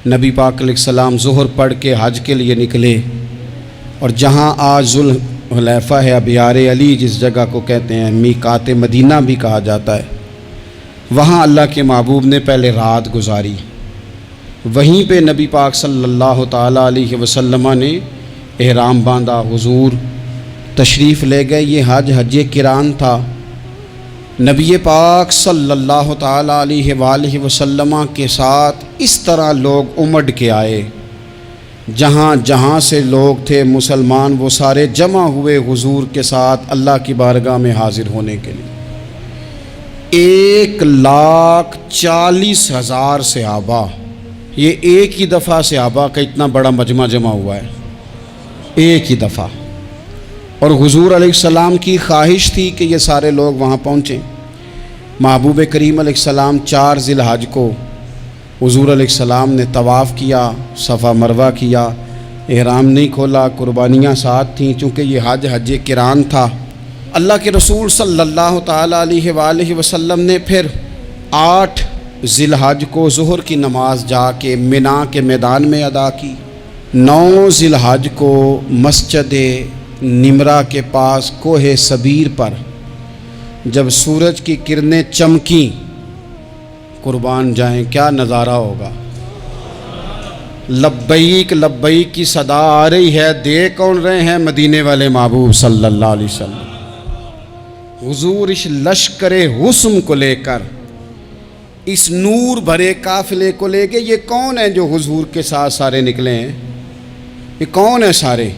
نبی پاک علیہ السلام ظہر پڑھ کے حج کے لیے نکلے، اور جہاں آج ذوالحلیفہ ہے، ابیار علی جس جگہ کو کہتے ہیں، میقات مدینہ بھی کہا جاتا ہے، وہاں اللہ کے محبوب نے پہلے رات گزاری۔ وہیں پہ نبی پاک صلی اللہ تعالیٰ علیہ وسلم نے احرام باندھا، حضور تشریف لے گئے۔ یہ حج قران تھا۔ نبی پاک صلی اللہ تعالیٰ علیہ وآلہ وسلم کے ساتھ اس طرح لوگ امڑ کے آئے، جہاں جہاں سے لوگ تھے مسلمان، وہ سارے جمع ہوئے حضور کے ساتھ اللہ کی بارگاہ میں حاضر ہونے کے لیے۔ 1,40,000 صحابہ، یہ ایک ہی دفعہ صحابہ کا اتنا بڑا مجمع جمع ہوا ہے، ایک ہی دفعہ۔ اور حضور علیہ السلام کی خواہش تھی کہ یہ سارے لوگ وہاں پہنچیں۔ محبوب کریم علیہ السلام 4 ذی الحج کو حضور علیہ السلام نے طواف کیا، صفا مروہ کیا، احرام نہیں کھولا، قربانیاں ساتھ تھیں، چونکہ یہ حج قران تھا۔ اللہ کے رسول صلی اللہ تعالیٰ علیہ وآلہ وسلم نے پھر 8 ذی الحج کو ظہر کی نماز جا کے منا کے میدان میں ادا کی۔ 9 ذی الحج کو مسجد نمرہ کے پاس کوہ صبیر پر جب سورج کی کرنیں چمکیں، قربان جائیں کیا نظارہ ہوگا۔ لبیک لبیک کی صدا آ رہی ہے، دے کون رہے ہیں؟ مدینے والے محبوب صلی اللہ علیہ وسلم۔ حضور اس لشکر حسن کو لے کر، اس نور بھرے قافلے کو لے کے، یہ کون ہیں جو حضور کے ساتھ سارے نکلے ہیں؟ یہ کون ہیں سارے؟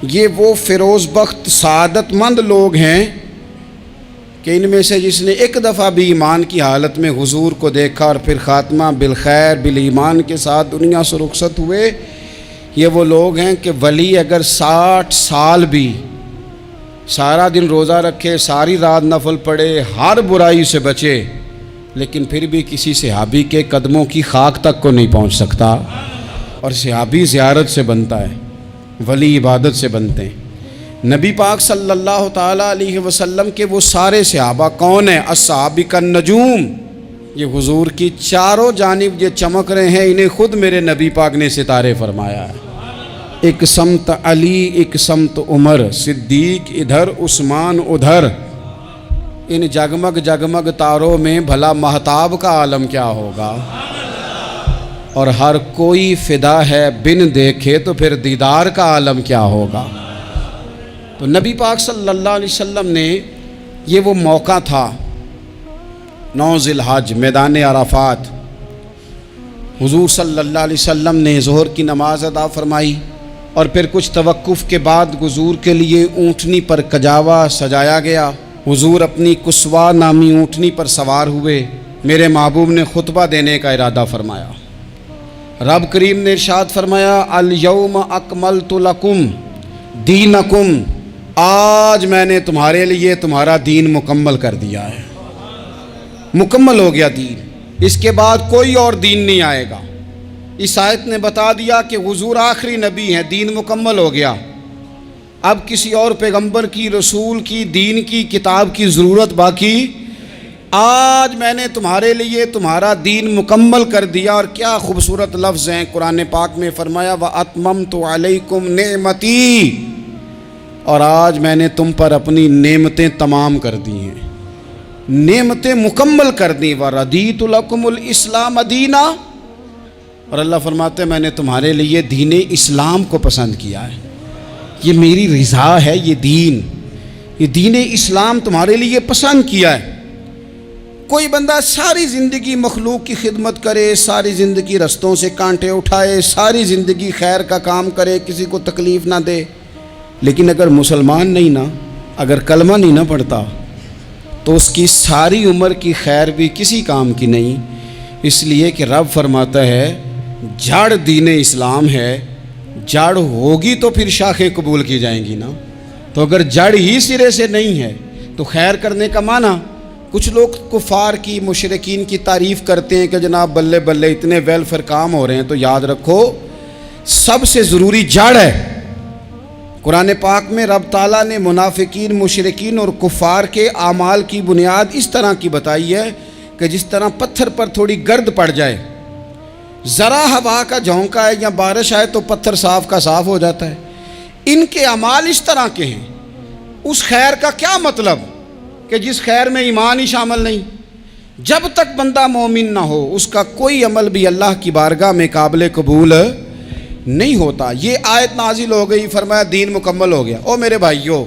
یہ وہ فیروز بخت سعادت مند لوگ ہیں کہ ان میں سے جس نے ایک دفعہ بھی ایمان کی حالت میں حضور کو دیکھا اور پھر خاتمہ بالخیر بالایمان کے ساتھ دنیا سے رخصت ہوئے، یہ وہ لوگ ہیں کہ ولی اگر 60 سال بھی سارا دن روزہ رکھے، ساری رات نفل پڑھے، ہر برائی سے بچے، لیکن پھر بھی کسی صحابی کے قدموں کی خاک تک کو نہیں پہنچ سکتا۔ اور صحابی زیارت سے بنتا ہے، ولی عبادت سے بنتے ہیں۔ نبی پاک صلی اللہ تعالیٰ علیہ وسلم کے وہ سارے صحابہ کون ہیں؟ الصحابہ النجوم، یہ حضور کی چاروں جانب یہ چمک رہے ہیں، انہیں خود میرے نبی پاک نے ستارے فرمایا ہے۔ ایک سمت علی، ایک سمت عمر، صدیق ادھر، عثمان ادھر۔ ان جگمگ جگمگ تاروں میں بھلا مہتاب کا عالم کیا ہوگا؟ اور ہر کوئی فدا ہے بن دیکھے تو پھر دیدار کا عالم کیا ہوگا؟ تو نبی پاک صلی اللہ علیہ وسلم نے یہ وہ موقع تھا، 9 ذی الحج میدان عرفات، حضور صلی اللہ علیہ وسلم نے ظہر کی نماز ادا فرمائی، اور پھر کچھ توقف کے بعد حضور کے لیے اونٹنی پر کجاوا سجایا گیا۔ حضور اپنی کسوا نامی اونٹنی پر سوار ہوئے، میرے محبوب نے خطبہ دینے کا ارادہ فرمایا۔ رب کریم نے ارشاد فرمایا، الیوم اکملت لکم دینکم، آج میں نے تمہارے لیے تمہارا دین مکمل کر دیا ہے، مکمل ہو گیا دین، اس کے بعد کوئی اور دین نہیں آئے گا۔ اس آیت نے بتا دیا کہ حضور آخری نبی ہیں، دین مکمل ہو گیا، اب کسی اور پیغمبر کی، رسول کی، دین کی، کتاب کی ضرورت باقی۔ آج میں نے تمہارے لیے تمہارا دین مکمل کر دیا۔ اور کیا خوبصورت لفظ ہیں، قرآن پاک میں فرمایا وَأَتْمَمْتُ عَلَيْكُمْ نِعْمَتِي، اور آج میں نے تم پر اپنی نعمتیں تمام کر دی ہیں، نعمتیں مکمل کر دی۔ وَرَضِيتُ لَكُمُ الْإِسْلَامَ دِينًا، اور اللہ فرماتے ہیں میں نے تمہارے لیے دین اسلام کو پسند کیا ہے، یہ میری رضا ہے، یہ دین اسلام تمہارے لیے پسند کیا ہے۔ کوئی بندہ ساری زندگی مخلوق کی خدمت کرے، ساری زندگی رستوں سے کانٹے اٹھائے، ساری زندگی خیر کا کام کرے، کسی کو تکلیف نہ دے، لیکن اگر مسلمان نہیں نا، اگر کلمہ نہیں نہ پڑھتا، تو اس کی ساری عمر کی خیر بھی کسی کام کی نہیں۔ اس لیے کہ رب فرماتا ہے جڑ دین اسلام ہے، جڑ ہوگی تو پھر شاخیں قبول کی جائیں گی نا۔ تو اگر جڑ ہی سرے سے نہیں ہے تو خیر کرنے کا معنی، کچھ لوگ کفار کی، مشرکین کی تعریف کرتے ہیں کہ جناب بلے بلے اتنے ویلفیئر کام ہو رہے ہیں، تو یاد رکھو سب سے ضروری جڑ ہے۔ قرآن پاک میں رب تعالیٰ نے منافقین، مشرکین اور کفار کے اعمال کی بنیاد اس طرح کی بتائی ہے کہ جس طرح پتھر پر تھوڑی گرد پڑ جائے، ذرا ہوا کا جھونکا ہے یا بارش آئے تو پتھر صاف کا صاف ہو جاتا ہے۔ ان کے اعمال اس طرح کے ہیں۔ اس خیر کا کیا مطلب کہ جس خیر میں ایمان ہی شامل نہیں؟ جب تک بندہ مومن نہ ہو اس کا کوئی عمل بھی اللہ کی بارگاہ میں قابل قبول نہیں ہوتا۔ یہ آیت نازل ہو گئی، فرمایا دین مکمل ہو گیا۔ او میرے بھائیو،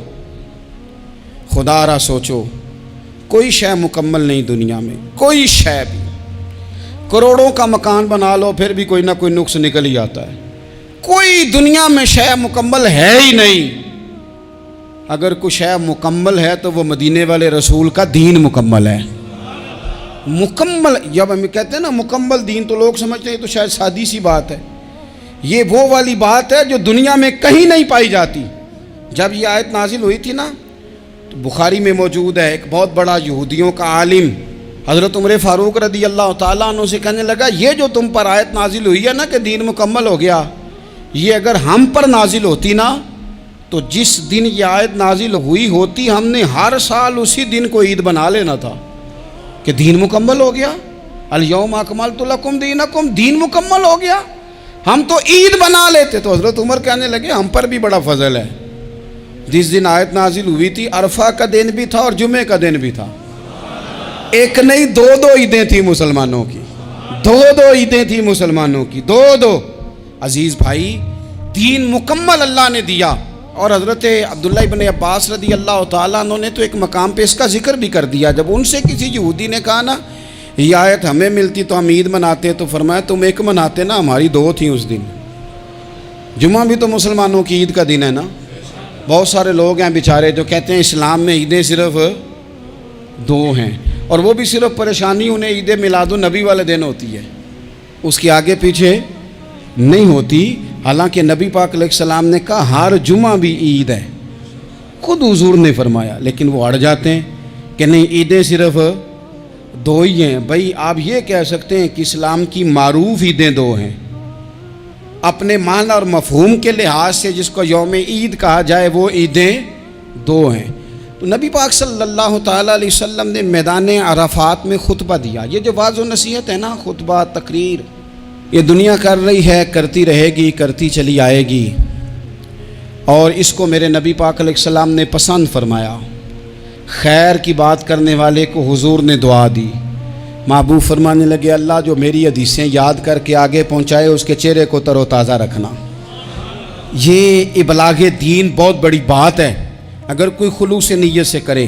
خدا را سوچو، کوئی شے مکمل نہیں دنیا میں، کوئی شے بھی۔ کروڑوں کا مکان بنا لو پھر بھی کوئی نہ کوئی نقص نکل ہی آتا ہے۔ کوئی دنیا میں شے مکمل ہے ہی نہیں۔ اگر کوئی شے مکمل ہے تو وہ مدینے والے رسول کا دین مکمل ہے۔ مکمل، جب ہم کہتے ہیں نا مکمل دین، تو لوگ سمجھتے ہیں تو شاید سادی سی بات ہے۔ یہ وہ والی بات ہے جو دنیا میں کہیں نہیں پائی جاتی۔ جب یہ آیت نازل ہوئی تھی نا تو بخاری میں موجود ہے، ایک بہت بڑا یہودیوں کا عالم حضرت عمر فاروق رضی اللہ تعالیٰ عنہ سے کہنے لگا، یہ جو تم پر آیت نازل ہوئی ہے نا کہ دین مکمل ہو گیا، یہ اگر ہم پر نازل ہوتی نا تو جس دن یہ آیت نازل ہوئی ہوتی ہم نے ہر سال اسی دن کو عید بنا لینا تھا کہ دین مکمل ہو گیا۔ الیوم اکملت لکم دینکم، دین مکمل ہو گیا، ہم تو عید بنا لیتے۔ تو حضرت عمر کہنے لگے ہم پر بھی بڑا فضل ہے، جس دن آیت نازل ہوئی تھی عرفہ کا دن بھی تھا اور جمعے کا دن بھی تھا۔ ایک نہیں دو عیدیں تھیں مسلمانوں کی، دو عیدیں تھیں مسلمانوں کی، دو۔ عزیز بھائی، دین مکمل اللہ نے دیا۔ اور حضرت عبداللہ ابن عباس رضی اللہ تعالیٰ عنہ نے تو ایک مقام پہ اس کا ذکر بھی کر دیا۔ جب ان سے کسی یہودی نے کہا نا یہ آیت ہمیں ملتی تو ہم عید مناتے، تو فرمایا تم ایک مناتے نا، ہماری دو تھیں اس دن۔ جمعہ بھی تو مسلمانوں کی عید کا دن ہے نا۔ بہت سارے لوگ ہیں بیچارے جو کہتے ہیں اسلام میں عیدیں صرف دو ہیں، اور وہ بھی صرف پریشانی انہیں عید میلاد النبی والے دن ہوتی ہے، اس کے آگے پیچھے نہیں ہوتی۔ حالانکہ نبی پاک علیہ السلام نے کہا ہر جمعہ بھی عید ہے، خود حضور نے فرمایا، لیکن وہ اڑ جاتے ہیں کہ نہیں عیدیں صرف دو ہی ہیں۔ بھائی آپ یہ کہہ سکتے ہیں کہ اسلام کی معروف عیدیں دو ہیں، اپنے معنی اور مفہوم کے لحاظ سے جس کو یوم عید کہا جائے وہ عیدیں دو ہیں۔ تو نبی پاک صلی اللہ تعالیٰ علیہ وسلم نے میدان عرفات میں خطبہ دیا۔ یہ جو واعظ و نصیحت ہے نا، خطبہ، تقریر، یہ دنیا کر رہی ہے، کرتی رہے گی، کرتی چلی آئے گی، اور اس کو میرے نبی پاک علیہ السلام نے پسند فرمایا۔ خیر کی بات کرنے والے کو حضور نے دعا دی۔ محبوب فرمانے لگے اللہ جو میری حدیثیں یاد کر کے آگے پہنچائے اس کے چہرے کو تر و تازہ رکھنا۔ یہ ابلاغ دین بہت بڑی بات ہے اگر کوئی خلوص نیت سے کرے۔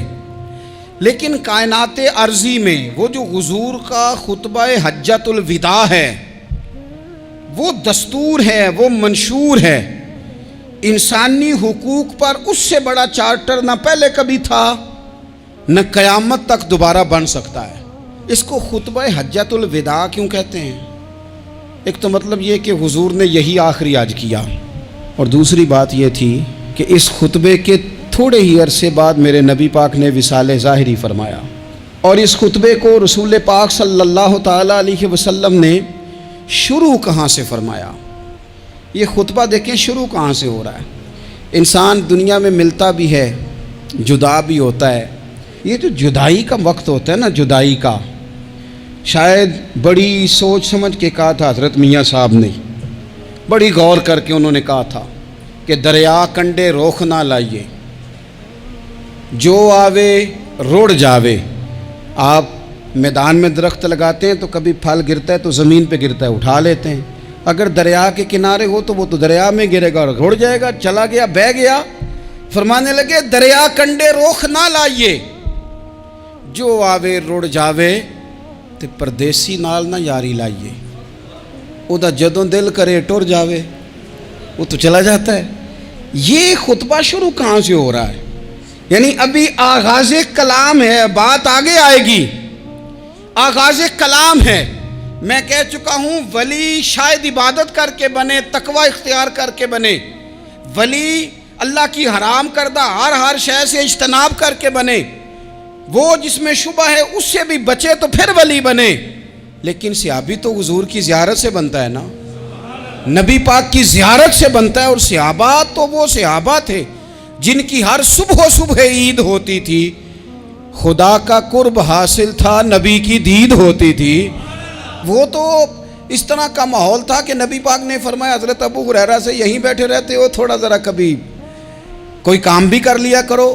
لیکن کائنات ارضی میں وہ جو حضور کا خطبہ حجۃ الوداع ہے، وہ دستور ہے، وہ منشور ہے۔ انسانی حقوق پر اس سے بڑا چارٹر نہ پہلے کبھی تھا نہ قیامت تک دوبارہ بن سکتا ہے۔ اس کو خطبہ حجۃ الوداع کیوں کہتے ہیں؟ ایک تو مطلب یہ کہ حضور نے یہی آخری حج کیا، اور دوسری بات یہ تھی کہ اس خطبے کے تھوڑے ہی عرصے بعد میرے نبی پاک نے وصال ظاہری فرمایا۔ اور اس خطبے کو رسول پاک صلی اللہ تعالیٰ علیہ وسلم نے شروع کہاں سے فرمایا؟ یہ خطبہ دیکھیں شروع کہاں سے ہو رہا ہے۔ انسان دنیا میں ملتا بھی ہے، جدا بھی ہوتا ہے۔ یہ جو جدائی کا وقت ہوتا ہے نا، جدائی کا، شاید بڑی سوچ سمجھ کے کہا تھا حضرت میاں صاحب نے، بڑی غور کر کے انہوں نے کہا تھا کہ دریا کنڈے روخ نہ لائیے، جو آوے رڑ جاوے۔ آپ میدان میں درخت لگاتے ہیں تو کبھی پھل گرتا ہے تو زمین پہ گرتا ہے، اٹھا لیتے ہیں۔ اگر دریا کے کنارے ہو تو وہ تو دریا میں گرے گا اور رڑ جائے گا، چلا گیا، بہہ گیا۔ فرمانے لگے دریا کنڈے روخ نہ لائیے، جو آوے رڑ جاوے، تے پردیسی نال نہ یاری لائیے، او دا جدوں دل کرے ٹر جاوے، وہ تو چلا جاتا ہے۔ یہ خطبہ شروع کہاں سے ہو رہا ہے؟ یعنی ابھی آغاز کلام ہے، بات آگے آئے گی، آغاز کلام ہے۔ میں کہہ چکا ہوں ولی شاید عبادت کر کے بنے، تقوی اختیار کر کے بنے، ولی اللہ کی حرام کردہ ہر شے سے اجتناب کر کے بنے، وہ جس میں شبہ ہے اس سے بھی بچے تو پھر ولی بنے۔ لیکن صحابی تو حضور کی زیارت سے بنتا ہے نا، نبی پاک کی زیارت سے بنتا ہے۔ اور صحابہ تو وہ صحابہ تھے جن کی ہر صبح عید ہوتی تھی، خدا کا قرب حاصل تھا، نبی کی دید ہوتی تھی۔ وہ تو اس طرح کا ماحول تھا کہ نبی پاک نے فرمایا حضرت ابو ہریرہ سے یہیں بیٹھے رہتے ہو، تھوڑا ذرا کبھی کوئی کام بھی کر لیا کرو،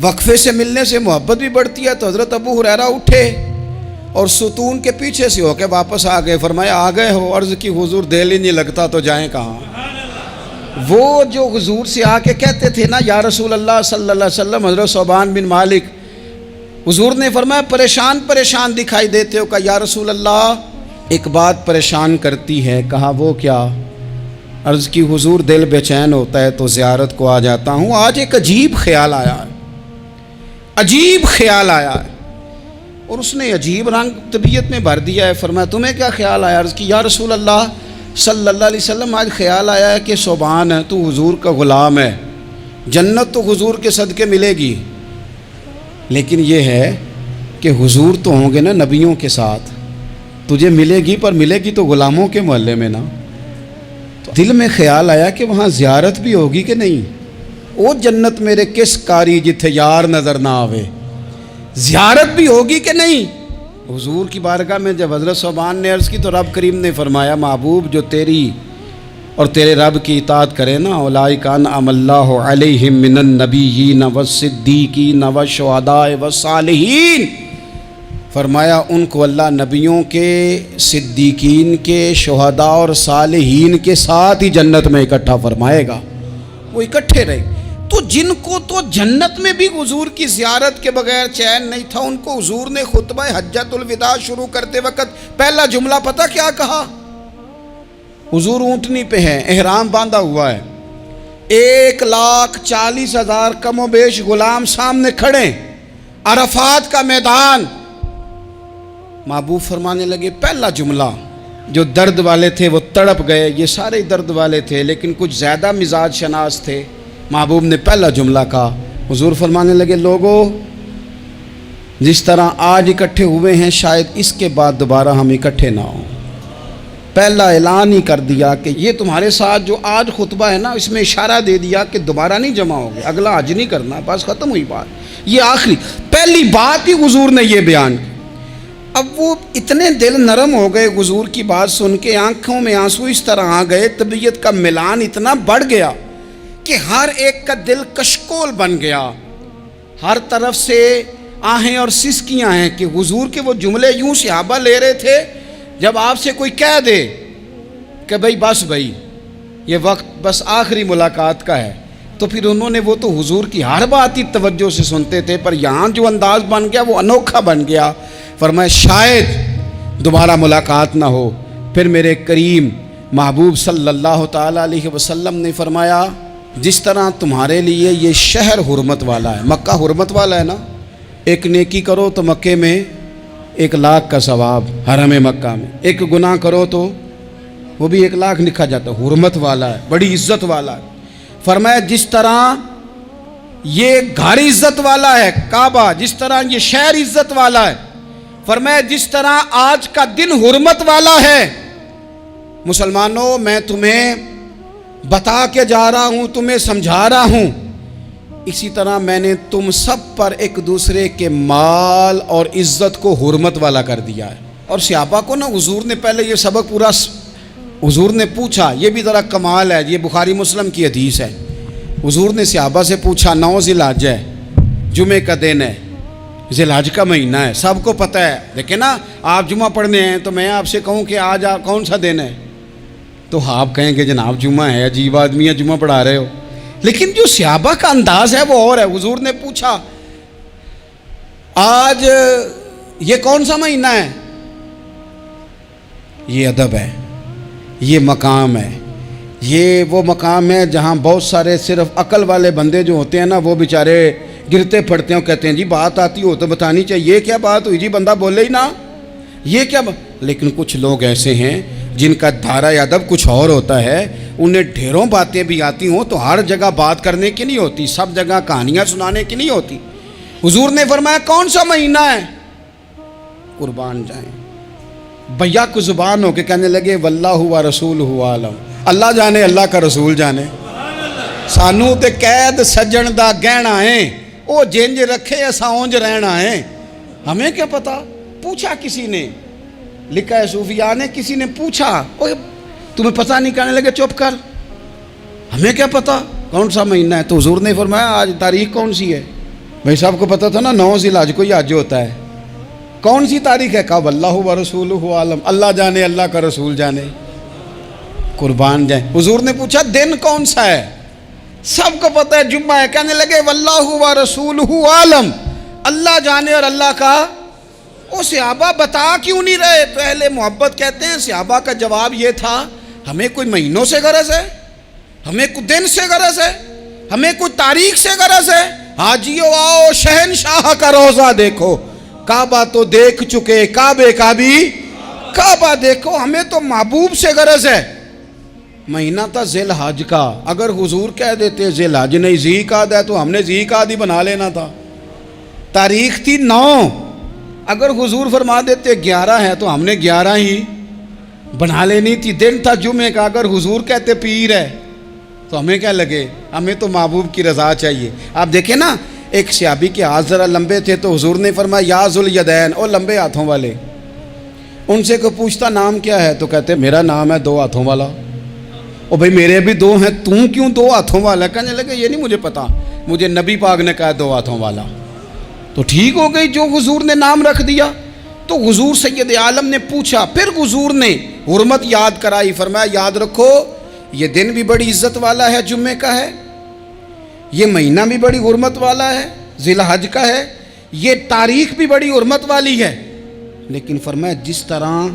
وقفے سے ملنے سے محبت بھی بڑھتی ہے۔ تو حضرت ابو ہریرہ اٹھے اور ستون کے پیچھے سے ہو کے واپس آ گئے۔ فرمایا آ گئے ہو؟ عرض کی حضور دل ہی نہیں لگتا تو جائیں کہاں۔ وہ جو حضور سے آ کے کہتے تھے نا یا رسول اللہ صلی اللہ علیہ وسلم، حضرت ثوبان بن مالک، حضور نے فرمایا پریشان پریشان دکھائی دیتے ہو؟ کہا یا رسول اللہ ایک بات پریشان کرتی ہے۔ کہا وہ کیا؟ عرض کی حضور دل بے چین ہوتا ہے تو زیارت کو آ جاتا ہوں، آج ایک عجیب خیال آیا ہے، عجیب خیال آیا ہے۔ اور اس نے عجیب رنگ طبیعت میں بھر دیا ہے۔ فرمایا تمہیں کیا خیال آیا؟ عرض کی یا رسول اللہ صلی اللہ علیہ وسلم آج خیال آیا ہے کہ ثوبان ہے، تو حضور کا غلام ہے، جنت تو حضور کے صدقے ملے گی، لیکن یہ ہے کہ حضور تو ہوں گے نا نبیوں کے ساتھ، تجھے ملے گی پر ملے گی تو غلاموں کے محلے میں نا۔ تو دل میں خیال آیا کہ وہاں زیارت بھی ہوگی کہ نہیں؟ او جنت میرے کس کاری جتھے یار نظر نہ آوے، زیارت بھی ہوگی کہ نہیں؟ حضور کی بارگاہ میں جب حضرت ثوبان نے عرض کی تو رب کریم نے فرمایا محبوب جو تیری اور تیرے رب کی اطاعت کرے نا، اولئک انعم اللہ علیہم من النبیین والصدیقین والشہداء والصالحین، فرمایا ان کو اللہ نبیوں کے، صدیقین کے، شہداء اور صالحین کے ساتھ ہی جنت میں اکٹھا فرمائے گا، وہ اکٹھے رہے۔ تو جن کو تو جنت میں بھی حضور کی زیارت کے بغیر چین نہیں تھا، ان کو حضور نے خطبہ حجۃ الوداع شروع کرتے وقت پہلا جملہ پتہ کیا کہا؟ حضور اونٹنی پہ ہیں، احرام باندھا ہوا ہے، 1,40,000 کم و بیش غلام سامنے کھڑے، عرفات کا میدان۔ محبوب فرمانے لگے پہلا جملہ، جو درد والے تھے وہ تڑپ گئے، یہ سارے درد والے تھے لیکن کچھ زیادہ مزاج شناس تھے۔ محبوب نے پہلا جملہ کہا، حضور فرمانے لگے لوگو جس طرح آج اکٹھے ہوئے ہیں شاید اس کے بعد دوبارہ ہم اکٹھے نہ ہوں۔ پہلا اعلان ہی کر دیا کہ یہ تمہارے ساتھ جو آج خطبہ ہے نا، اس میں اشارہ دے دیا کہ دوبارہ نہیں جمع ہوگے، اگلا حج نہیں کرنا، بس ختم ہوئی بات، یہ آخری پہلی بات ہی حضور نے یہ بیان کی۔ اب وہ اتنے دل نرم ہو گئے حضور کی بات سن کے، آنکھوں میں آنسو اس طرح آ گئے، طبیعت کا ملان اتنا بڑھ گیا کہ ہر ایک کا دل کشکول بن گیا، ہر طرف سے آہیں اور سسکیاں ہیں کہ حضور کے وہ جملے یوں صحابہ لے رہے تھے جب آپ سے کوئی کہہ دے کہ بھائی یہ وقت بس آخری ملاقات کا ہے، تو پھر انہوں نے وہ تو حضور کی ہر بات ہی توجہ سے سنتے تھے، پر یہاں جو انداز بن گیا وہ انوکھا بن گیا۔ فرمایا شاید دوبارہ ملاقات نہ ہو۔ پھر میرے کریم محبوب صلی اللہ تعالیٰ علیہ وسلم نے فرمایا جس طرح تمہارے لیے یہ شہر حرمت والا ہے، مکہ حرمت والا ہے نا، ایک نیکی کرو تو مکے میں 1,00,000 کا ثواب، حرم مکہ میں ایک گناہ کرو تو وہ بھی 1,00,000 لکھا جاتا ہے، حرمت والا ہے، بڑی عزت والا ہے۔ فرمایا جس طرح یہ گھر عزت والا ہے کعبہ، جس طرح یہ شہر عزت والا ہے، فرمایا جس طرح آج کا دن حرمت والا ہے، مسلمانوں میں تمہیں بتا کے جا رہا ہوں، تمہیں سمجھا رہا ہوں، اسی طرح میں نے تم سب پر ایک دوسرے کے مال اور عزت کو حرمت والا کر دیا ہے۔ اور صحابہ کو نا حضور نے پہلے یہ سبق پورا حضور نے پوچھا، یہ بھی ذرا کمال ہے، یہ بخاری مسلم کی حدیث ہے۔ حضور نے صحابہ سے پوچھا 9 ذی الحج ہے، جمعے کا دن ہے، ذی الحج کا مہینہ ہے، سب کو پتہ ہے، دیکھیں نا آپ جمعہ پڑھنے ہیں تو میں آپ سے کہوں کہ آج کون سا دن ہے تو آپ کہیں کہ جناب جمعہ ہے، عجیب آدمی ہے جمعہ پڑھا رہے ہو، لیکن جو صحابہ کا انداز ہے وہ اور ہے۔ حضور نے پوچھا آج یہ کون سا مہینہ ہے؟ یہ ادب ہے، یہ مقام ہے، یہ وہ مقام ہے جہاں بہت سارے صرف عقل والے بندے جو ہوتے ہیں نا وہ بیچارے گرتے پھڑتے ہیں، کہتے ہیں جی بات آتی ہو تو بتانی چاہیے، یہ کیا بات ہوئی جی، بندہ بولے ہی نا، یہ کیا لیکن کچھ لوگ ایسے ہیں جن کا دھارہ ادب کچھ اور ہوتا ہے، انہیں ڈھیروں باتیں بھی آتی ہوں تو ہر جگہ بات کرنے کی نہیں ہوتی، سب جگہ کہانیاں سنانے کی نہیں ہوتی۔ حضور نے فرمایا کون سا مہینہ ہے؟ قربان جائیں، بھیا کو زبان ہو کے کہنے لگے واللہ و رسولہ عالم، اللہ جانے اللہ کا رسول جانے، سانو تے قید سجن دا گہنا ہے، او جنج رکھے ایسا اونج رہنا ہے، ہمیں کیا پتا۔ پوچھا کسی نے لکھا ہے صوفیاء نے، کسی نے پوچھا اوے تمہیں پتہ نہیں، کہنے لگے چپ کر، ہمیں کیا پتہ کون سا مہینہ ہے؟ تو حضور نے فرمایا آج تاریخ کون سی ہے؟ بھائی صاحب کو پتہ تھا نا 9 ذی الحج کو یہ حج ہوتا ہے، کون سی تاریخ ہے؟ کہا واللہ ورسولہ عالم، اللہ جانے، اللہ کا رسول جانے، قربان جائیں۔ حضور نے پوچھا دن کون سا ہے؟ سب کو پتہ ہے جمعہ ہے، کہنے لگے واللہ ورسولہ عالم، اللہ جانے اور اللہ کا۔ وہ صحابہ بتا کیوں نہیں رہے؟ تو اہل محبت کہتے ہیں صحابہ کا جواب یہ تھا ہمیں کوئی مہینوں سے غرض ہے، ہمیں کوئی دن سے غرض ہے، ہمیں کوئی تاریخ سے غرض ہے؟ حاجیو آؤ شہنشاہ کا روضہ دیکھو، کعبہ تو دیکھ چکے، کعبے کا بھی کعبہ دیکھو، ہمیں تو محبوب سے غرض ہے۔ مہینہ تھا ذی الحج کا، اگر حضور کہہ دیتے ذی الحج نہیں ذی قعدہ ہے تو ہم نے ذی قعدہ ہی بنا لینا تھا۔ تاریخ تھی 9، اگر حضور فرما دیتے 11 ہے تو ہم نے 11 ہی بنا لینی تھی۔ دن تھا جمعے کا، اگر حضور کہتے پیر ہے تو ہمیں کیا لگے؟ ہمیں تو محبوب کی رضا چاہیے۔ آپ دیکھیں نا، ایک صحابی کے ہاتھ ذرا لمبے تھے تو حضور نے فرمایا یا ذوالیدین، او لمبے ہاتھوں والے۔ ان سے کوئی پوچھتا نام کیا ہے تو کہتے میرا نام ہے 2 ہاتھوں والا۔ او بھائی میرے بھی 2 ہیں، تم کیوں 2 ہاتھوں والا؟ کہنے لگے یہ نہیں مجھے پتا، مجھے نبی پاک نے کہا 2 ہاتھوں والا۔ تو ٹھیک ہو گئی جو حضور نے نام رکھ دیا۔ تو حضور سید عالم نے پوچھا، پھر حضور نے حرمت یاد کرائی، فرمایا یاد رکھو یہ دن بھی بڑی عزت والا ہے، جمعے کا ہے، یہ مہینہ بھی بڑی حرمت والا ہے، ذی الحج کا ہے، یہ تاریخ بھی بڑی حرمت والی ہے، لیکن فرمایا جس طرح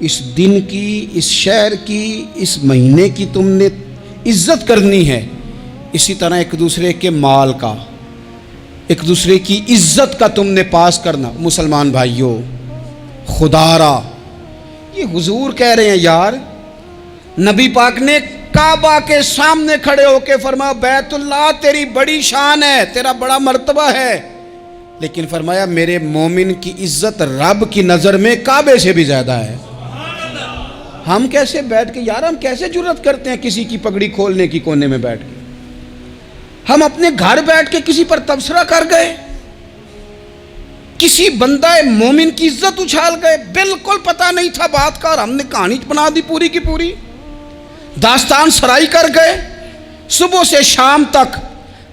اس دن کی، اس شہر کی، اس مہینے کی تم نے عزت کرنی ہے، اسی طرح ایک دوسرے کے مال کا، ایک دوسرے کی عزت کا تم نے پاس کرنا۔ مسلمان بھائیوں، خدا را یہ حضور کہہ رہے ہیں یار، نبی پاک نے کعبہ کے سامنے کھڑے ہو کے فرمایا بیت اللہ تیری بڑی شان ہے، تیرا بڑا مرتبہ ہے، لیکن فرمایا میرے مومن کی عزت رب کی نظر میں کعبے سے بھی زیادہ ہے۔ ہم کیسے بیٹھ کے یار، ہم کیسے جرأت کرتے ہیں کسی کی پگڑی کھولنے کی کونے میں بیٹھ کے؟ ہم اپنے گھر بیٹھ کے کسی پر تبصرہ کر گئے، کسی بندہ مومن کی عزت اچھال گئے، بالکل پتہ نہیں تھا بات کا اور ہم نے کہانی بنا دی پوری کی پوری، داستان سرائی کر گئے۔ صبح سے شام تک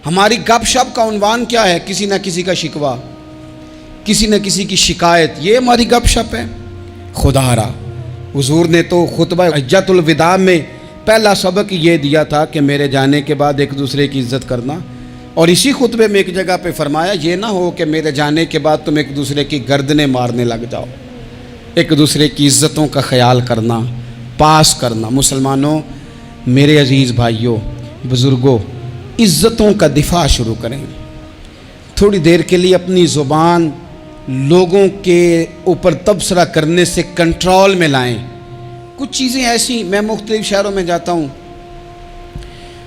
ہماری گپ شپ کا عنوان کیا ہے؟ کسی نہ کسی کا شکوہ، کسی نہ کسی کی شکایت، یہ ہماری گپ شپ ہے۔ خدا را حضور نے تو خطبہ حجۃ الوداع میں پہلا سبق یہ دیا تھا کہ میرے جانے کے بعد ایک دوسرے کی عزت کرنا، اور اسی خطبے میں ایک جگہ پہ فرمایا یہ نہ ہو کہ میرے جانے کے بعد تم ایک دوسرے کی گردنیں مارنے لگ جاؤ، ایک دوسرے کی عزتوں کا خیال کرنا، پاس کرنا۔ مسلمانوں، میرے عزیز بھائیوں، بزرگوں، عزتوں کا دفاع شروع کریں۔ تھوڑی دیر کے لیے اپنی زبان لوگوں کے اوپر تبصرہ کرنے سے کنٹرول میں لائیں۔ کچھ چیزیں ایسی، میں مختلف شہروں میں جاتا ہوں،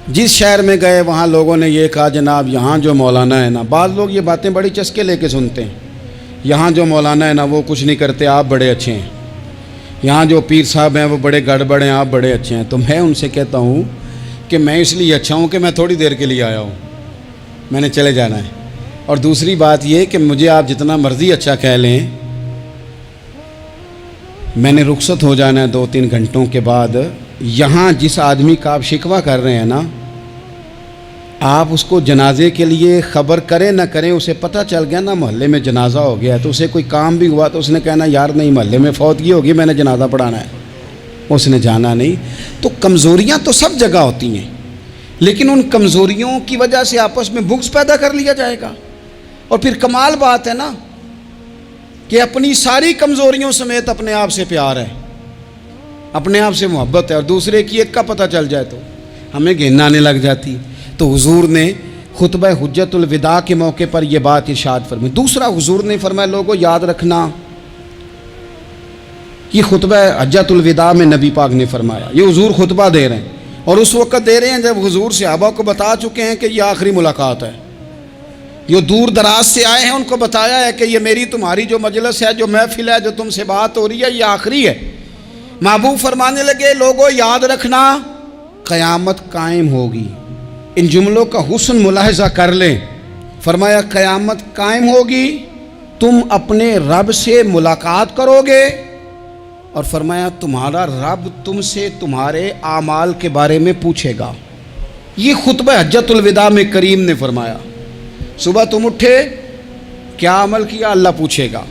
جس شہر میں گئے وہاں لوگوں نے یہ کہا جناب یہاں جو مولانا ہے نا، بعض لوگ یہ باتیں بڑی چسکے لے کے سنتے ہیں، یہاں جو مولانا ہے نا وہ کچھ نہیں کرتے، آپ بڑے اچھے ہیں، یہاں جو پیر صاحب ہیں وہ بڑے گڑبڑ ہیں، آپ بڑے اچھے ہیں۔ تو میں ان سے کہتا ہوں کہ میں اس لیے اچھا ہوں کہ میں تھوڑی دیر کے لیے آیا ہوں، میں نے چلے جانا ہے۔ اور دوسری بات یہ کہ مجھے آپ جتنا مرضی اچھا کہہ لیں، میں نے رخصت ہو جانا ہے 2-3 گھنٹوں کے بعد۔ یہاں جس آدمی کا آپ شکوہ کر رہے ہیں نا، آپ اس کو جنازے کے لیے خبر کریں نہ کریں، اسے پتہ چل گیا نا محلے میں جنازہ ہو گیا، تو اسے کوئی کام بھی ہوا تو اس نے کہنا یار نہیں محلے میں فوتگی ہوگی، میں نے جنازہ پڑھانا ہے، اس نے جانا نہیں۔ تو کمزوریاں تو سب جگہ ہوتی ہیں، لیکن ان کمزوریوں کی وجہ سے آپس میں بغض پیدا کر لیا جائے گا۔ اور پھر کمال بات ہے نا کہ اپنی ساری کمزوریوں سمیت اپنے آپ سے پیار ہے، اپنے آپ سے محبت ہے، اور دوسرے کی ایک کا پتہ چل جائے تو ہمیں گھن آنے لگ جاتی۔ تو حضور نے خطبہ حجۃ الوداع کے موقع پر یہ بات ارشاد فرمائی۔ دوسرا حضور نے فرمایا لوگوں یاد رکھنا، یہ خطبہ حجۃ الوداع میں نبی پاک نے فرمایا، یہ حضور خطبہ دے رہے ہیں، اور اس وقت دے رہے ہیں جب حضور صحابہ کو بتا چکے ہیں کہ یہ آخری ملاقات ہے، یہ دور دراز سے آئے ہیں، ان کو بتایا ہے کہ یہ میری تمہاری جو مجلس ہے، جو محفل ہے، جو تم سے بات ہو رہی ہے، یہ آخری ہے۔ محبوب فرمانے لگے لوگوں یاد رکھنا قیامت قائم ہوگی۔ ان جملوں کا حسن ملاحظہ کر لیں۔ فرمایا قیامت قائم ہوگی، تم اپنے رب سے ملاقات کرو گے اور فرمایا تمہارا رب تم سے تمہارے اعمال کے بارے میں پوچھے گا۔ یہ خطبہ حجۃ الوداع میں کریم نے فرمایا، صبح تم اٹھے کیا عمل کیا، اللہ پوچھے گا۔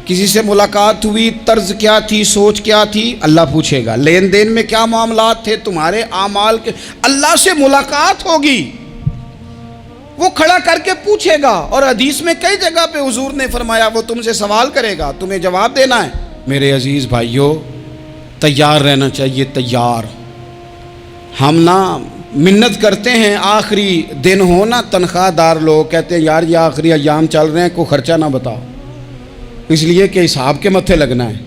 کسی سے ملاقات ہوئی، طرز کیا تھی، سوچ کیا تھی، اللہ پوچھے گا۔ لین دین میں کیا معاملات تھے، تمہارے اعمال کے، اللہ سے ملاقات ہوگی، وہ کھڑا کر کے پوچھے گا۔ اور حدیث میں کئی جگہ پہ حضور نے فرمایا وہ تم سے سوال کرے گا، تمہیں جواب دینا ہے۔ میرے عزیز بھائیوں، تیار رہنا چاہیے، تیار۔ ہم نا منت کرتے ہیں آخری دن ہونا، تنخواہ دار لوگ کہتے ہیں یار یہ آخری ایام چل رہے ہیں، کوئی خرچہ نہ بتاؤ، اس لیے کہ حساب کے متھے لگنا ہے۔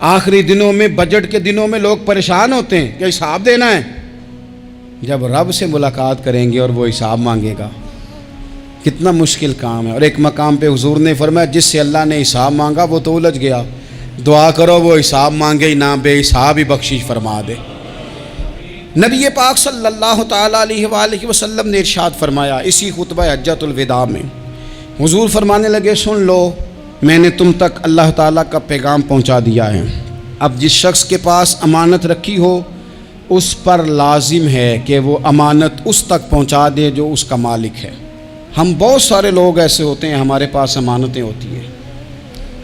آخری دنوں میں، بجٹ کے دنوں میں لوگ پریشان ہوتے ہیں کہ حساب دینا ہے۔ جب رب سے ملاقات کریں گے اور وہ حساب مانگے گا، کتنا مشکل کام ہے۔ اور ایک مقام پہ حضور نے فرمایا جس سے اللہ نے حساب مانگا وہ تو الجھ گیا، دعا کرو وہ حساب مانگے ہی نہ، بے حساب ہی بخشش فرما دے۔ نبی پاک صلی اللہ تعالیٰ علیہ وآلہ وسلم نے ارشاد فرمایا اسی خطبہ حجۃ الوداع میں، حضور فرمانے لگے سن لو، میں نے تم تک اللہ تعالیٰ کا پیغام پہنچا دیا ہے۔ اب جس شخص کے پاس امانت رکھی ہو اس پر لازم ہے کہ وہ امانت اس تک پہنچا دے جو اس کا مالک ہے۔ ہم بہت سارے لوگ ایسے ہوتے ہیں، ہمارے پاس امانتیں ہوتی ہیں،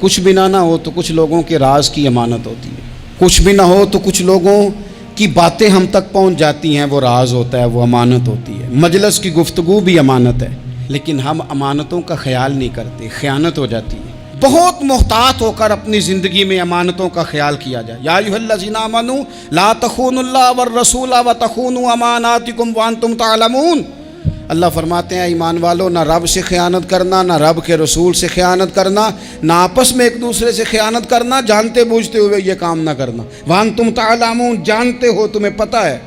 کچھ بھی نہ ہو تو کچھ لوگوں کے راز کی امانت ہوتی ہے، کچھ بھی نہ ہو تو کچھ لوگوں کی باتیں ہم تک پہنچ جاتی ہیں، وہ راز ہوتا ہے، وہ امانت ہوتی ہے۔ مجلس کی گفتگو بھی امانت ہے، لیکن ہم امانتوں کا خیال نہیں کرتے، خیانت ہو جاتی ہے۔ بہت محتاط ہو کر اپنی زندگی میں امانتوں کا خیال کیا جائے۔ یا ایھا الذین آمنوا لا تخونوا اللہ والرسول وتخونوا اماناتکم وانتم تعلمون۔ اللہ فرماتے ہیں ایمان والو، نہ رب سے خیانت کرنا، نہ رب کے رسول سے خیانت کرنا، نہ آپس میں ایک دوسرے سے خیانت کرنا، جانتے بوجھتے ہوئے یہ کام نہ کرنا۔ وانتم تعلمون، جانتے ہو، تمہیں پتہ ہے۔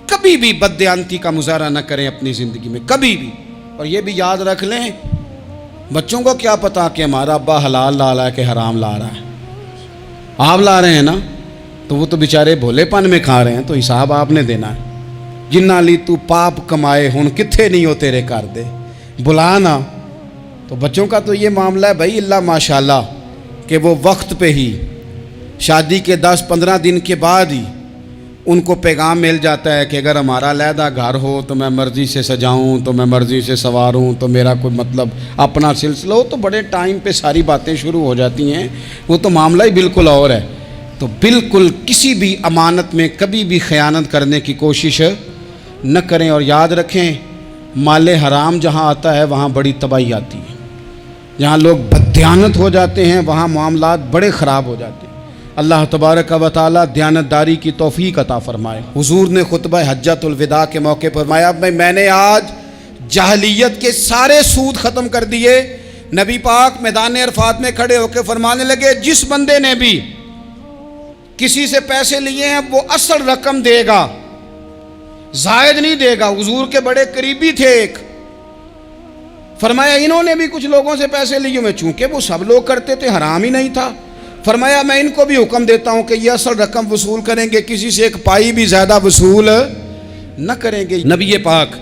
کبھی بھی بددیانتی کا مظاہرہ نہ کریں اپنی زندگی میں، کبھی بھی۔ اور یہ بھی یاد رکھ لیں، بچوں کو کیا پتا کہ ہمارا ابا حلال لا رہا ہے کہ حرام لا رہا ہے، آپ لا رہے ہیں نا، تو وہ تو بیچارے بھولے پن میں کھا رہے ہیں، تو حساب آپ نے دینا ہے۔ جنہ لی تو پاپ کمائے ہن کتھے نہیں ہو تیرے کر دے، بلا نا۔ تو بچوں کا تو یہ معاملہ ہے بھائی، اللہ ماشاءاللہ کہ وہ وقت پہ ہی، شادی کے 10-15 دن کے بعد ہی ان کو پیغام مل جاتا ہے کہ اگر ہمارا علیحدہ گھر ہو تو میں مرضی سے سجاؤں، تو میں مرضی سے سنواروں، تو میرا کوئی مطلب اپنا سلسلہ ہو، تو بڑے ٹائم پہ ساری باتیں شروع ہو جاتی ہیں، وہ تو معاملہ ہی بالکل اور ہے۔ تو بالکل کسی بھی امانت میں کبھی بھی خیانت کرنے کی کوشش نہ کریں۔ اور یاد رکھیں، مال حرام جہاں آتا ہے وہاں بڑی تباہی آتی ہے، جہاں لوگ بددیانت ہو جاتے ہیں وہاں معاملات بڑے خراب ہو جاتے ہیں۔ اللہ تبارک و تعالیٰ دیانتداری کی توفیق عطا فرمائے۔ حضور نے خطبہ حجۃ الوداع کے موقع پر فرمایا میں نے آج جاہلیت کے سارے سود ختم کر دیے۔ نبی پاک میدان عرفات میں کھڑے ہو کے فرمانے لگے جس بندے نے بھی کسی سے پیسے لیے ہیں وہ اصل رقم دے گا، زائد نہیں دے گا۔ حضور کے بڑے قریبی تھے ایک، فرمایا انہوں نے بھی کچھ لوگوں سے پیسے لیے ہوئے، چونکہ وہ سب لوگ کرتے تھے، حرام ہی نہیں تھا۔ فرمایا میں ان کو بھی حکم دیتا ہوں کہ یہ اصل رقم وصول کریں گے، کسی سے ایک پائی بھی زیادہ وصول نہ کریں گے۔ نبی پاک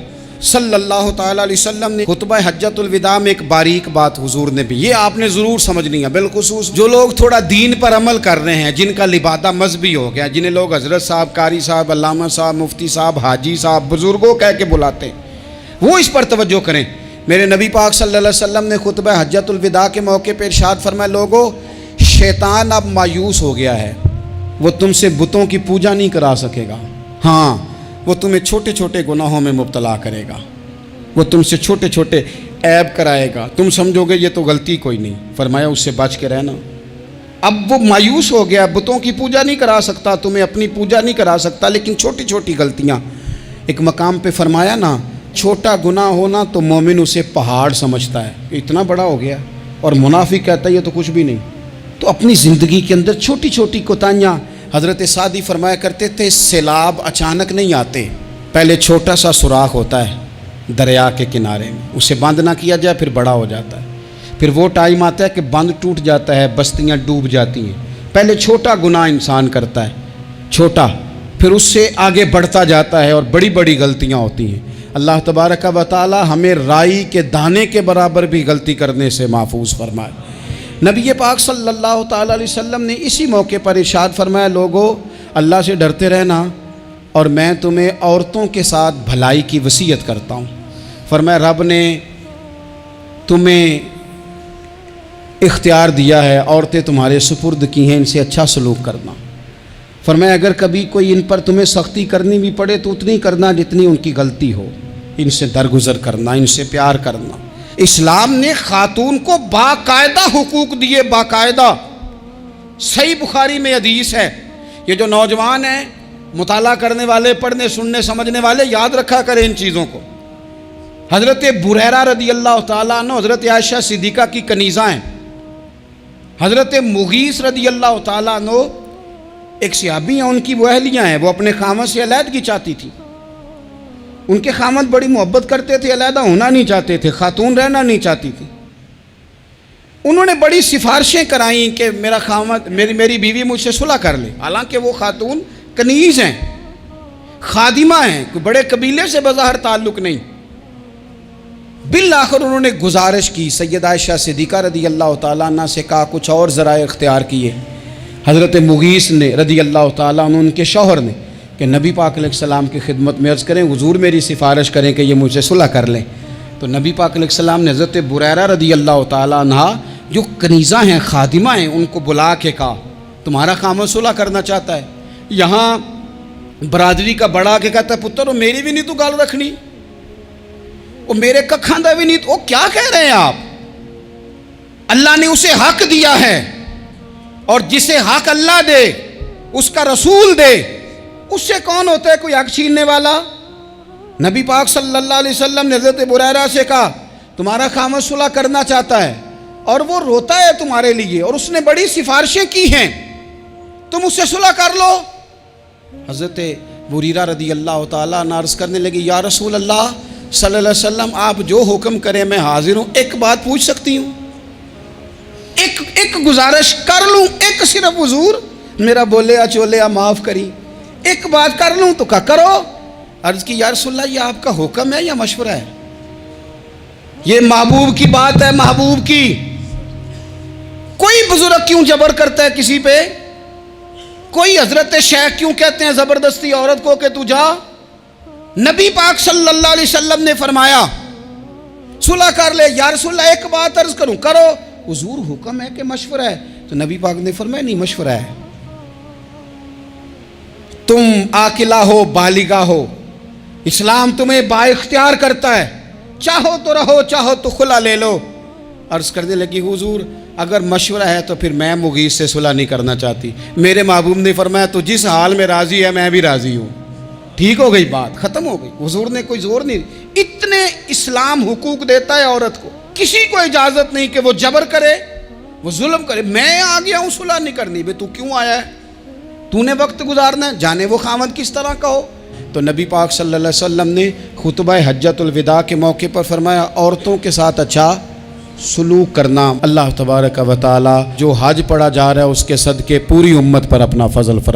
صلی اللہ تعالیٰ علیہ وسلم نے خطبہ حجۃ الوداع میں ایک باریک بات حضور نے بھی، یہ آپ نے ضرور سمجھنی ہے، بالخصوص جو لوگ تھوڑا دین پر عمل کر رہے ہیں، جن کا لبادہ مذہبی ہو گیا، جنہیں لوگ حضرت صاحب، قاری صاحب، علامہ صاحب، مفتی صاحب، حاجی صاحب، بزرگوں کہہ کے بلاتے ہیں، وہ اس پر توجہ کریں۔ میرے نبی پاک صلی اللہ علیہ وسلم نے خطبہ حجۃ الوداع کے موقع پہ ارشاد فرمایا لوگو، شیطان اب مایوس ہو گیا ہے، وہ تم سے بتوں کی پوجا نہیں کرا سکے گا، ہاں وہ تمہیں چھوٹے چھوٹے گناہوں میں مبتلا کرے گا، وہ تم سے چھوٹے چھوٹے عیب کرائے گا، تم سمجھو گے یہ تو غلطی کوئی نہیں، فرمایا اس سے بچ کے رہنا۔ اب وہ مایوس ہو گیا، بتوں کی پوجا نہیں کرا سکتا، تمہیں اپنی پوجا نہیں کرا سکتا، لیکن چھوٹی چھوٹی غلطیاں، ایک مقام پہ فرمایا نا چھوٹا گناہ ہونا تو مومن اسے پہاڑ سمجھتا ہے، اتنا بڑا ہو گیا، اور منافق کہتا ہے یہ تو کچھ بھی نہیں۔ تو اپنی زندگی کے اندر چھوٹی چھوٹی کوتاہیاں، حضرت سعدی فرمایا کرتے تھے سیلاب اچانک نہیں آتے، پہلے چھوٹا سا سوراخ ہوتا ہے دریا کے کنارے میں، اسے بند نہ کیا جائے پھر بڑا ہو جاتا ہے، پھر وہ ٹائم آتا ہے کہ بند ٹوٹ جاتا ہے، بستیاں ڈوب جاتی ہیں۔ پہلے چھوٹا گناہ انسان کرتا ہے، چھوٹا، پھر اس سے آگے بڑھتا جاتا ہے اور بڑی بڑی غلطیاں ہوتی ہیں۔ اللہ تبارک و تعالی ہمیں رائی کے دانے کے برابر بھی غلطی کرنے سے محفوظ فرمائے۔ نبی پاک صلی اللہ تعالیٰ علیہ وسلم نے اسی موقع پر ارشاد فرمایا، لوگو اللہ سے ڈرتے رہنا اور میں تمہیں عورتوں کے ساتھ بھلائی کی وصیت کرتا ہوں۔ فرمایا رب نے تمہیں اختیار دیا ہے، عورتیں تمہارے سپرد کی ہیں، ان سے اچھا سلوک کرنا۔ فرمایا اگر کبھی کوئی ان پر تمہیں سختی کرنی بھی پڑے تو اتنی کرنا جتنی ان کی غلطی ہو، ان سے درگزر کرنا، ان سے پیار کرنا۔ اسلام نے خاتون کو باقاعدہ حقوق دیے، باقاعدہ۔ صحیح بخاری میں حدیث ہے، یہ جو نوجوان ہیں، مطالعہ کرنے والے، پڑھنے سننے سمجھنے والے، یاد رکھا کریں ان چیزوں کو۔ حضرت بریرہ رضی اللہ تعالیٰ عنہ حضرت عائشہ صدیقہ کی کنیزہ ہیں۔ حضرت مغیث رضی اللہ تعالیٰ عنہ ایک صحابی ہیں، ان کی وہ اہلیہ ہیں، وہ اپنے خامد سے علیحدگی چاہتی تھی۔ ان کے خامد بڑی محبت کرتے تھے، علیحدہ ہونا نہیں چاہتے تھے، خاتون رہنا نہیں چاہتی تھی۔ انہوں نے بڑی سفارشیں کرائیں کہ میرا خامد، میری بیوی مجھ سے صلح کر لے، حالانکہ وہ خاتون کنیز ہیں، خادمہ ہیں، کوئی بڑے قبیلے سے بظاہر تعلق نہیں۔ بالآخر انہوں نے گزارش کی، سیدہ عائشہ صدیقہ رضی اللہ تعالیٰ عنہ سے کہا، کچھ اور ذرائع اختیار کیے۔ حضرت مغیث نے رضی اللہ تعالیٰ عنہ، ان کے شوہر نے، کہ نبی پاک علیہ السلام کی خدمت میں عرض کریں، حضور میری سفارش کریں کہ یہ مجھ سے صلح کر لیں۔ تو نبی پاک علیہ السلام نے حضرت بریرہ رضی اللہ تعالیٰ عنہ جو کنیزہ ہیں، خادمہ ہیں، ان کو بلا کے کہا تمہارا خامد صلح کرنا چاہتا ہے۔ یہاں برادری کا بڑا کے کہتا ہے، پتر وہ میری بھی نہیں تو گال رکھنی، وہ میرے ککھاں دا بھی نہیں تو، وہ کیا کہہ رہے ہیں آپ؟ اللہ نے اسے حق دیا ہے، اور جسے حق اللہ دے اس کا رسول دے، اس سے کون ہوتا ہے کوئی حق چھیننے والا؟ نبی پاک صلی اللہ علیہ وسلم نے حضرت بریرہ سے کہا تمہارا خامد صلح کرنا چاہتا ہے اور وہ روتا ہے تمہارے لیے، اور اس نے بڑی سفارشیں کی ہیں، تم اس سے صلح کر لو۔ حضرت بریرہ رضی اللہ تعالیٰ عنہ عرض کرنے لگی، یا رسول اللہ صلی اللہ علیہ وسلم آپ جو حکم کریں میں حاضر ہوں، ایک بات پوچھ سکتی ہوں؟ ایک گزارش کر لوں؟ ایک صرف حضور میرا بولیا چولیا معاف کری، ایک بات کر لوں؟ تو کہا کرو۔ عرض کی یا رسول اللہ یہ آپ کا حکم ہے یا مشورہ ہے؟ یہ محبوب کی بات ہے، محبوب کی۔ کوئی بزرگ کیوں جبر کرتا ہے کسی پہ؟ کوئی حضرت شیخ کیوں کہتے ہیں زبردستی عورت کو کہ تو جا؟ نبی پاک صلی اللہ علیہ وسلم نے فرمایا صلح کر لے۔ یا رسول اللہ ایک بات عرض کروں؟ کرو۔ حضور حکم ہے کہ مشورہ ہے؟ تو نبی پاک نے فرمایا نہیں، مشورہ ہے۔ تم عاقلہ ہو، بالغہ ہو، اسلام تمہیں با اختیار کرتا ہے، چاہو تو رہو، چاہو تو خلا لے لو۔ عرض کرنے لگی حضور اگر مشورہ ہے تو پھر میں مغیث سے صلح نہیں کرنا چاہتی۔ میرے محبوب نے فرمایا تو جس حال میں راضی ہے میں بھی راضی ہوں۔ ٹھیک ہو گئی بات، ختم ہو گئی۔ حضور نے کوئی زور نہیں، اتنے اسلام حقوق دیتا ہے عورت کو، کسی کو اجازت نہیں کہ وہ جبر کرے، وہ ظلم کرے۔ میں آ گیا ہوں صلح نہیں کرنی، بے تو کیوں آیا ہے؟ تو نے وقت گزارنا ہے، جانے وہ خامد کس طرح کا ہو۔ تو نبی پاک صلی اللہ علیہ وسلم نے خطبہ حجۃ الوداع کے موقع پر فرمایا عورتوں کے ساتھ اچھا سلوک کرنا۔ اللہ تبارک و تعالی جو حج پڑھا جا رہا ہے اس کے صدقے پوری امت پر اپنا فضل فرمائے۔